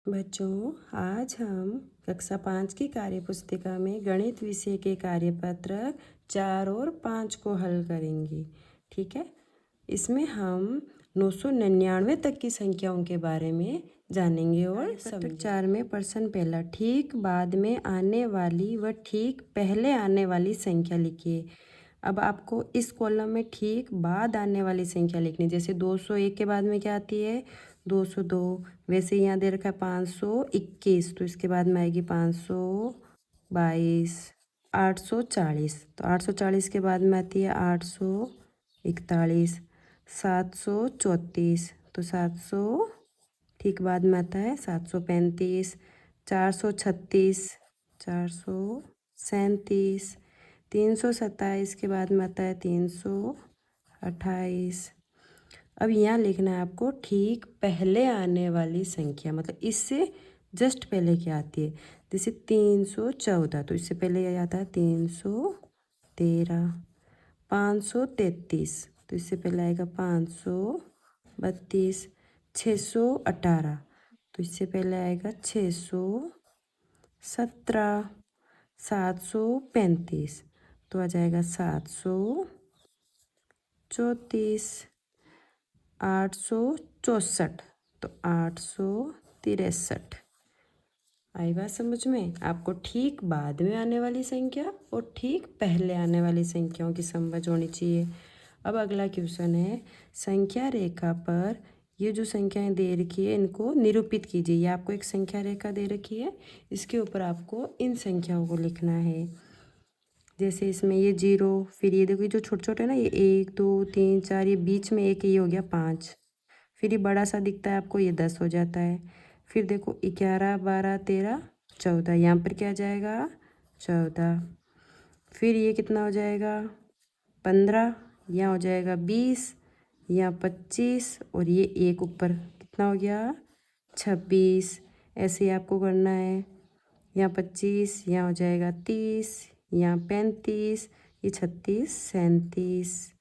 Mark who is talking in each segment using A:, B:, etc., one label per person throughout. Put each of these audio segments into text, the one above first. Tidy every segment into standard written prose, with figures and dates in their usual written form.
A: बच्चों, आज हम कक्षा 5 की कार्यपुस्तिका में गणित विषय के कार्यपत्रक 4 और 5 को हल करेंगे। ठीक है, इसमें हम 999 तक की संख्याओं के बारे में जानेंगे और समझेंगे। 4 में प्रश्न पहला, ठीक बाद में आने वाली व ठीक पहले आने वाली संख्या लिखिए। अब आपको इस कॉलम में ठीक बाद आने वाली संख्या लिखनी, जैसे 201 के बाद में क्या आती है 202। वैसे यहाँ दे रखा है 521, तो इसके बाद में आएगी 522। 840, तो 840 के बाद में आती है 841। 734, तो 700 ठीक बाद में आता है 735। 436, 437। 327 के बाद में आता है 328। अब यहाँ लिखना है आपको ठीक पहले आने वाली संख्या, मतलब इससे जस्ट पहले क्या आती है। जैसे 314, तो इससे पहले यह आता है 313। 533, तो इससे पहले आएगा 532। 618, तो इससे पहले आएगा 617। 735, तो आ जाएगा 734। 864, तो 863। आई बात समझ में? आपको ठीक बाद में आने वाली संख्या और ठीक पहले आने वाली संख्याओं की समझ होनी चाहिए। अब अगला क्वेश्चन है, संख्या रेखा पर ये जो संख्याएं दे रखी है इनको निरूपित कीजिए। ये आपको एक संख्या रेखा दे रखी है, इसके ऊपर आपको इन संख्याओं को लिखना है। जैसे इसमें ये 0, फिर ये देखो ये जो छोटे छोटे है ना, ये 1 2 3 4, ये बीच में एक ये हो गया 5। फिर ये बड़ा सा दिखता है आपको, ये 10 हो जाता है। फिर देखो 11 12 13 14, यहाँ पर क्या जाएगा 14। फिर ये कितना हो जाएगा 15, यहाँ हो जाएगा 20, यहाँ 25, और ये एक ऊपर कितना हो गया 26। ऐसे ही आपको करना है, यहाँ 25, यहाँ हो जाएगा 30, यहाँ 35, ये 36 37,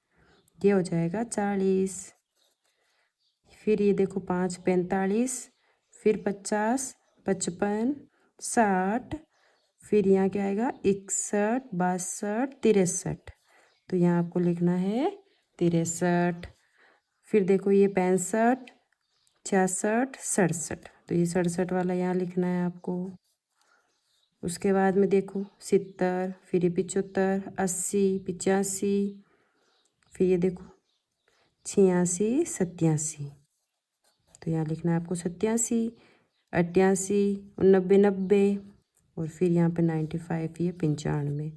A: ये हो जाएगा 40। फिर ये देखो 5 45, फिर 50 55 60, फिर यहाँ क्या आएगा 61 62 63, तो यहाँ आपको लिखना है 63। फिर देखो ये 65 66 67, तो ये 67 वाला यहाँ लिखना है आपको। उसके बाद में देखो 70, फिर ये 75 80 85, फिर ये देखो 86 87, तो यहाँ लिखना है आपको 87 88 89 90, और फिर यहाँ पे 95, ये 95।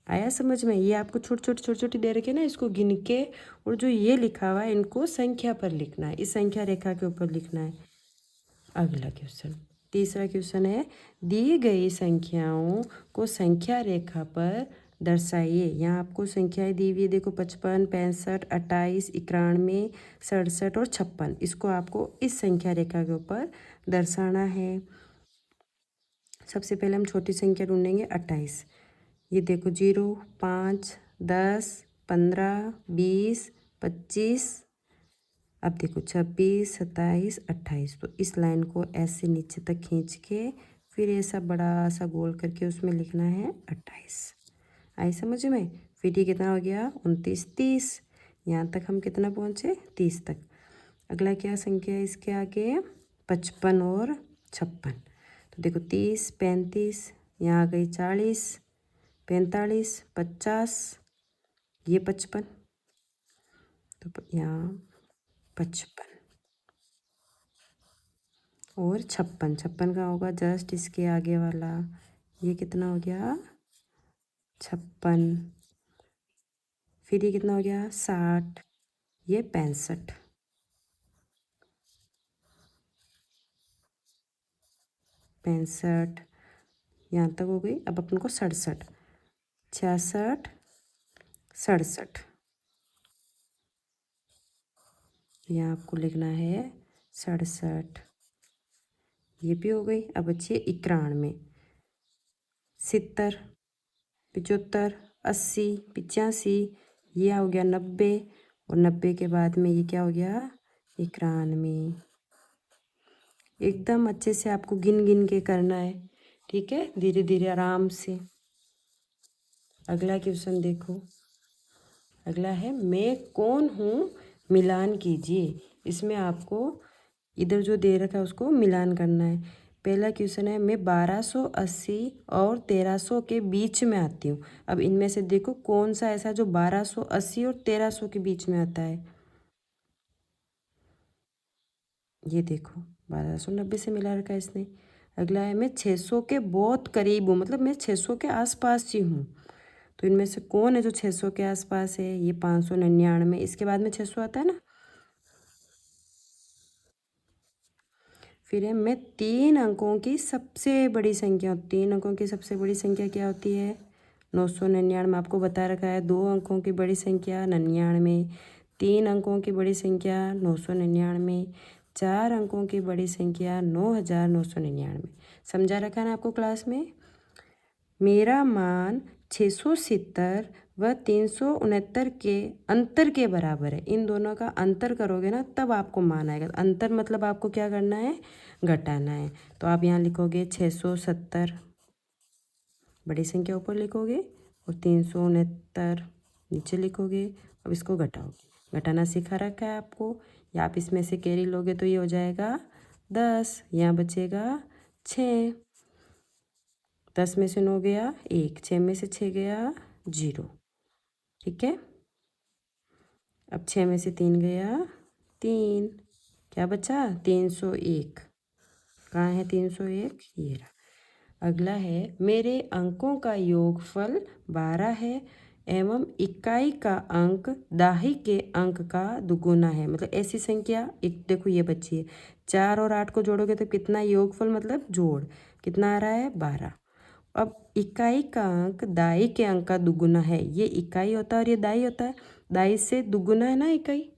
A: आया समझ में? ये आपको छोटी छोटी दे रखे ना, इसको गिन के और जो ये लिखा हुआ है इनको संख्या पर लिखना है, इस संख्या रेखा के ऊपर लिखना है। अगला क्वेश्चन, तीसरा क्वेश्चन है, दी गई संख्याओं को संख्या रेखा पर दर्शाइए। यहाँ आपको संख्याएं दी हुई है, देखो 55 65 28 91 67 और 56, इसको आपको इस संख्या रेखा के ऊपर दर्शाना है। सबसे पहले हम छोटी संख्या ढूंढेंगे 28। ये देखो 0 5 10 15 20 25, अब देखो 26 27 28, तो इस लाइन को ऐसे नीचे तक खींच के फिर ऐसा बड़ा सा गोल करके उसमें लिखना है 28। आई समझ में? फिर ये कितना हो गया 29 30, यहाँ तक हम कितना पहुँचे 30 तक। अगला क्या संख्या है इसके आगे 55 और 56, तो देखो 30 35, यहाँ आ गई 40 45 50, ये 55, तो यहाँ 55 और 56। 56 का होगा जस्ट इसके आगे वाला, ये कितना हो गया 56। फिर ये कितना हो गया 60, ये 65। यहाँ तक हो गई। अब अपन को 67 66 67, यहाँ आपको लिखना है 67, ये भी हो गई। अब बची है 91 70 75 80 85, ये हो गया 90, और 90 के बाद में ये क्या हो गया 91। एकदम अच्छे से आपको गिन गिन के करना है, ठीक है, धीरे धीरे आराम से। अगला क्वेश्चन देखो। अगला है मैं कौन हूँ, मिलान कीजिए। इसमें आपको इधर जो दे रखा है उसको मिलान करना है। पहला क्वेश्चन है मैं 1280 और 1300 के बीच में आती हूँ। अब इनमें से देखो कौन सा ऐसा जो 1280 और 1300 के बीच में आता है। ये देखो 1290 से मिला रखा है इसने। अगला है मैं 600 के बहुत करीब हूँ, मतलब मैं 600 के आसपास ही हूँ। तो इनमें से कौन है जो 600 के आसपास है? ये 599, इसके बाद में 600 आता है ना। फिर है मैं 3 अंकों की सबसे बड़ी संख्या, 3 अंकों की सबसे बड़ी संख्या क्या होती है? 999। आपको बता रखा है 2 अंकों की बड़ी संख्या 99, 3 अंकों की बड़ी संख्या 999, 4 अंकों की बड़ी संख्या 9999। समझा रखा है ना आपको क्लास में। मेरा मान 670 व 369 के अंतर के बराबर है। इन दोनों का अंतर करोगे ना तब आपको मान आएगा। अंतर मतलब आपको क्या करना है? घटाना है। तो आप यहाँ लिखोगे 670 बड़ी संख्या ऊपर लिखोगे और 369 नीचे लिखोगे। अब इसको घटाओगे, घटाना सिखा रखा है आपको। या आप इसमें से कैरी लोगे तो ये हो जाएगा 10, यहाँ बचेगा 6। 10 में से 9 गया 1, 6 में से 6 गया 0, ठीक है। अब 6 में से 3 गया 3, क्या बचा? 301। कहाँ है 301? ये रहा। अगला है मेरे अंकों का योगफल 12 है एवं इकाई का अंक दाही के अंक का दुगुना है। मतलब ऐसी संख्या एक देखो ये बची है, 4 और 8 को जोड़ोगे तो कितना योगफल मतलब जोड़ कितना आ रहा है? 12। अब इकाई का अंक दाई के अंक का दुगुना है। ये इकाई होता है और ये दाई होता है। दाई से दुगुना है ना इकाई।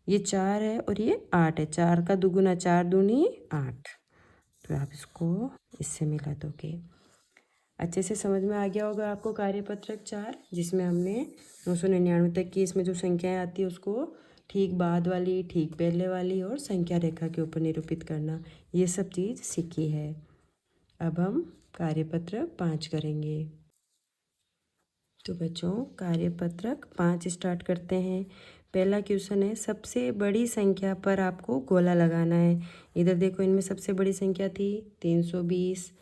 A: ये 4 है और ये 8 है। 4 का दुगुना 4 दूनी 8। तो आप इसको इससे मिला दोगे। अच्छे से समझ में आ गया होगा आपको कार्यपत्रक 4, जिसमें हमने 999 तक की इसमें जो संख्याएं आती है उसको ठीक बाद वाली, ठीक पहले वाली और संख्या रेखा के ऊपर निरूपित करना, ये सब चीज़ सीखी है। अब हम कार्यपत्रक 5 करेंगे। तो बच्चों कार्यपत्रक 5 स्टार्ट करते हैं। पहला क्वेश्चन है सबसे बड़ी संख्या पर आपको गोला लगाना है। इधर देखो इनमें सबसे बड़ी संख्या थी 320।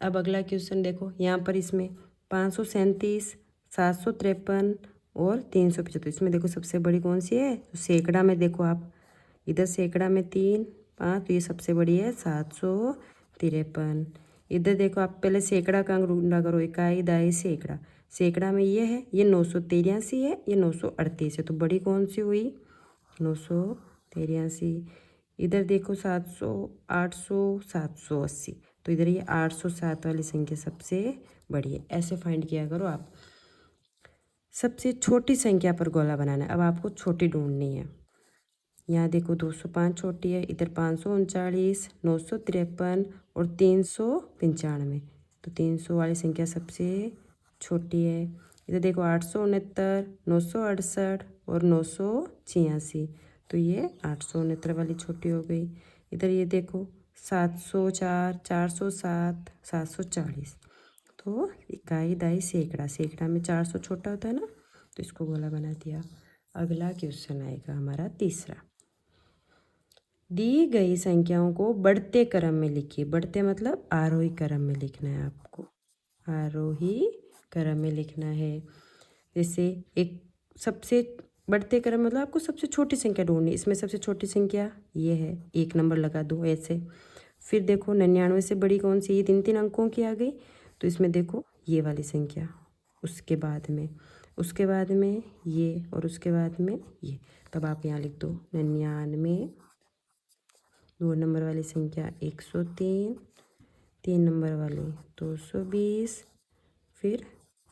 A: अब अगला क्वेश्चन देखो यहाँ पर इसमें 537, 753 और 375। इसमें देखो सबसे बड़ी कौन सी है? तो सैकड़ा में देखो आप, इधर सैकड़ा में 3 5, तो ये सबसे बड़ी है 753। इधर देखो आप पहले सैकड़ा का अंक ढूंढा करो, इकाई दाई सैकड़ा। सैकड़ा में ये है, ये 983 है, ये 938 है, तो बड़ी कौन सी हुई? 983। इधर देखो 700, 800, 780, तो इधर ये 807 वाली संख्या सबसे बड़ी है। ऐसे फाइंड किया करो आप। सबसे छोटी संख्या पर गोला बनाना है। अब आपको छोटी ढूंढनी है। यहाँ देखो 205 छोटी है, इधर 539, 953 और 395, तो 300 वाली संख्या सबसे छोटी है। इधर देखो 869, 968 और 986, तो ये 869 वाली छोटी हो गई। इधर ये देखो 704, 407, 740, तो इकाई दाई सैकड़ा, सैकड़ा में 400 छोटा होता है ना, तो इसको गोला बना दिया। अगला क्वेश्चन आएगा हमारा तीसरा। दी गई संख्याओं को बढ़ते क्रम में लिखिए। बढ़ते मतलब आरोही क्रम में लिखना है आपको, आरोही क्रम में लिखना है। जैसे एक सबसे बढ़ते क्रम मतलब आपको सबसे छोटी संख्या ढूंढनी। इसमें सबसे छोटी संख्या ये है, 1 नंबर लगा दो ऐसे। फिर देखो 99 से बड़ी कौन सी? ये 3 अंकों की आ गई, तो इसमें देखो ये वाली संख्या, उसके बाद में, उसके बाद में ये और उसके बाद में ये। तब आप यहाँ लिख दो 99, 2 नंबर वाली संख्या 103, 3 नंबर वाली 220, फिर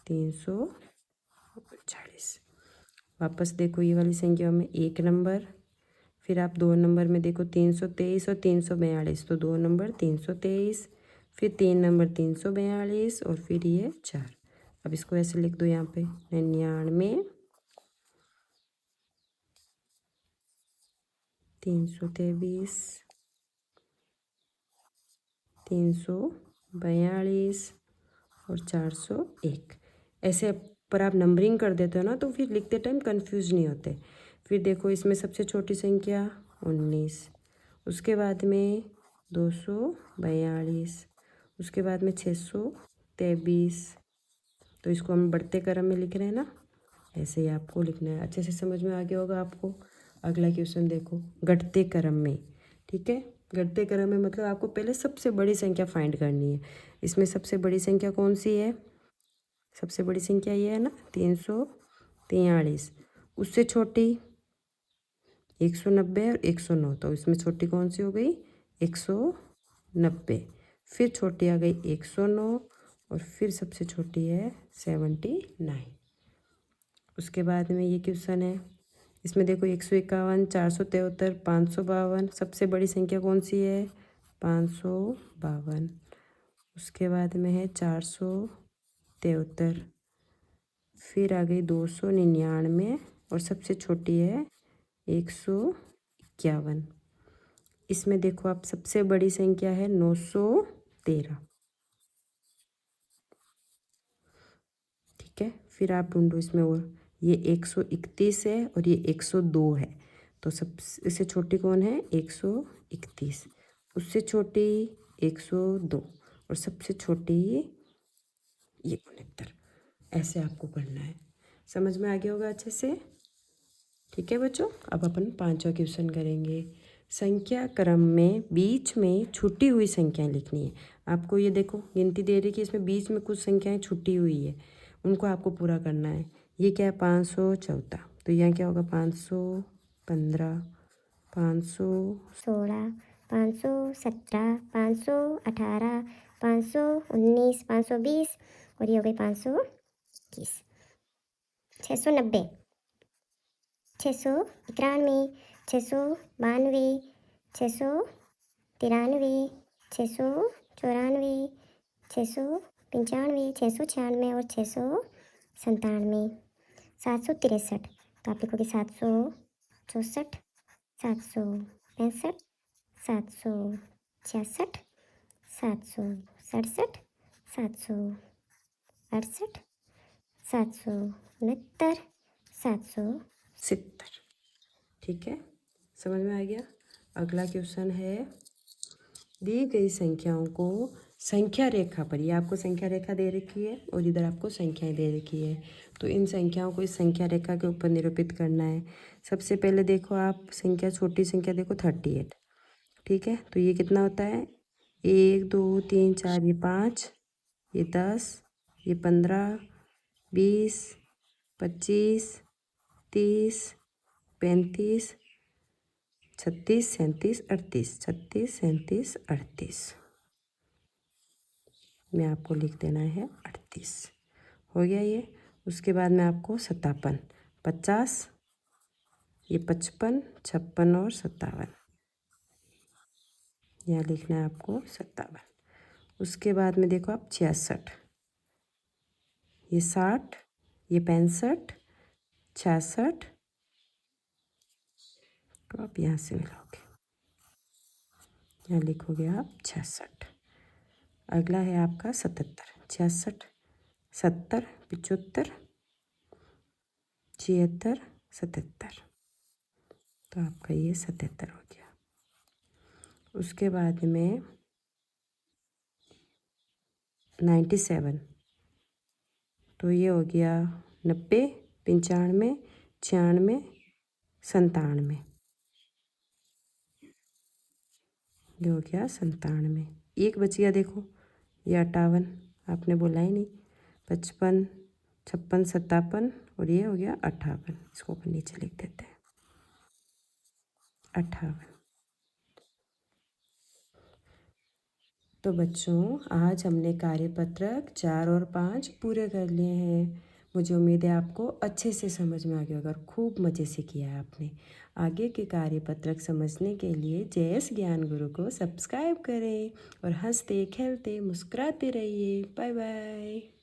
A: 340। वापस देखो ये वाली संख्या में 1 नंबर, फिर आप 2 नंबर में देखो 323 और 342, तो 2 नंबर 323, फिर 3 नंबर 342 और फिर ये 4। अब इसको ऐसे लिख दो यहाँ पे 99, 323, 342 और 401। ऐसे पर आप नंबरिंग कर देते हो ना तो फिर लिखते टाइम कंफ्यूज नहीं होते। फिर देखो इसमें सबसे छोटी संख्या 19, उसके बाद में 242, उसके बाद में 623। तो इसको हम बढ़ते क्रम में लिख रहे हैं ना, ऐसे ही आपको लिखना है। अच्छे से समझ में आ गया होगा आपको। अगला क्वेश्चन देखो, घटते क्रम में। ठीक है, घटते क्रम में मतलब आपको पहले सबसे बड़ी संख्या फाइंड करनी है। इसमें सबसे बड़ी संख्या कौन सी है? सबसे बड़ी संख्या ये है ना 343। उससे छोटी 190 और 109, तो इसमें छोटी कौन सी हो गई? 190। फिर छोटी आ गई 109 और फिर सबसे छोटी है 79। उसके बाद में ये क्वेश्चन है, इसमें देखो 151, 473, 552। सबसे बड़ी संख्या कौन सी है? 552। उसके बाद में है 473, फिर आ गई 299 और सबसे छोटी है 151। इसमें देखो आप सबसे बड़ी संख्या है 913। ठीक है, फिर आप ढूंढो इसमें, और ये 131 है और ये 102 है, तो सबसे छोटी कौन है? 131। उससे छोटी 102 और सबसे छोटी ये 69। ऐसे आपको करना है। समझ में आ गया होगा अच्छे से। ठीक है बच्चों, अब अपन 5वां क्वेश्चन करेंगे। संख्या क्रम में बीच में छुटी हुई संख्याएं लिखनी है। आपको ये देखो गिनती दे रही कि इसमें बीच में कुछ संख्याएं छुटी हुई है, उनको आपको पूरा करना है। ये क्या है? 514, तो यहाँ क्या होगा? 515, 516,
B: 517, 518, 519, 520 और ये हो गई 521। 690, 691, 692, 693, 694, 695, 696 और 697। 763, तो आप लिखोगे 764, 765, 766, 767, 768, 769, 770।
A: ठीक है, समझ में आ गया। अगला क्वेश्चन है, दी गई संख्याओं को संख्या रेखा पर, ये आपको संख्या रेखा दे रखी है और इधर आपको संख्याएं दे रखी है, तो इन संख्याओं को इस संख्या रेखा के ऊपर निरूपित करना है। सबसे पहले देखो आप संख्या, छोटी संख्या देखो 38। ठीक है, तो ये कितना होता है? 1 2 3 4, ये 5, ये 10, ये 15, 20, 25, 30, 35, 36, 37, 38, 36, 37, 38 में आपको लिख देना है 38। हो गया ये। उसके बाद में आपको 57, 50, ये 55, 56 और 57, यहाँ लिखना है आपको 57। उसके बाद में देखो आप 66, ये 60, ये 65, 66, तो आप यहाँ से मिलाओगे, यहाँ लिखोगे आप 66। अगला है आपका 77, 66, 70, 75, 76, 77, तो आपका ये 77 हो गया। उसके बाद में 97, तो ये हो गया 90, 95, 96, 97, ये हो गया 97। एक बच गया देखो, ये 58, आपने बोला ही नहीं। 55, 56, 57 और ये हो गया 58, इसको अपन नीचे लिख देते हैं 58। तो बच्चों, आज हमने कार्यपत्रक 4 और 5 पूरे कर लिए हैं। मुझे उम्मीद है आपको अच्छे से समझ में आ गया होगा और खूब मज़े से किया है आपने। आगे के कार्यपत्रक समझने के लिए JS ज्ञान गुरु को सब्सक्राइब करें और हंसते खेलते मुस्कुराते रहिए। Bye bye.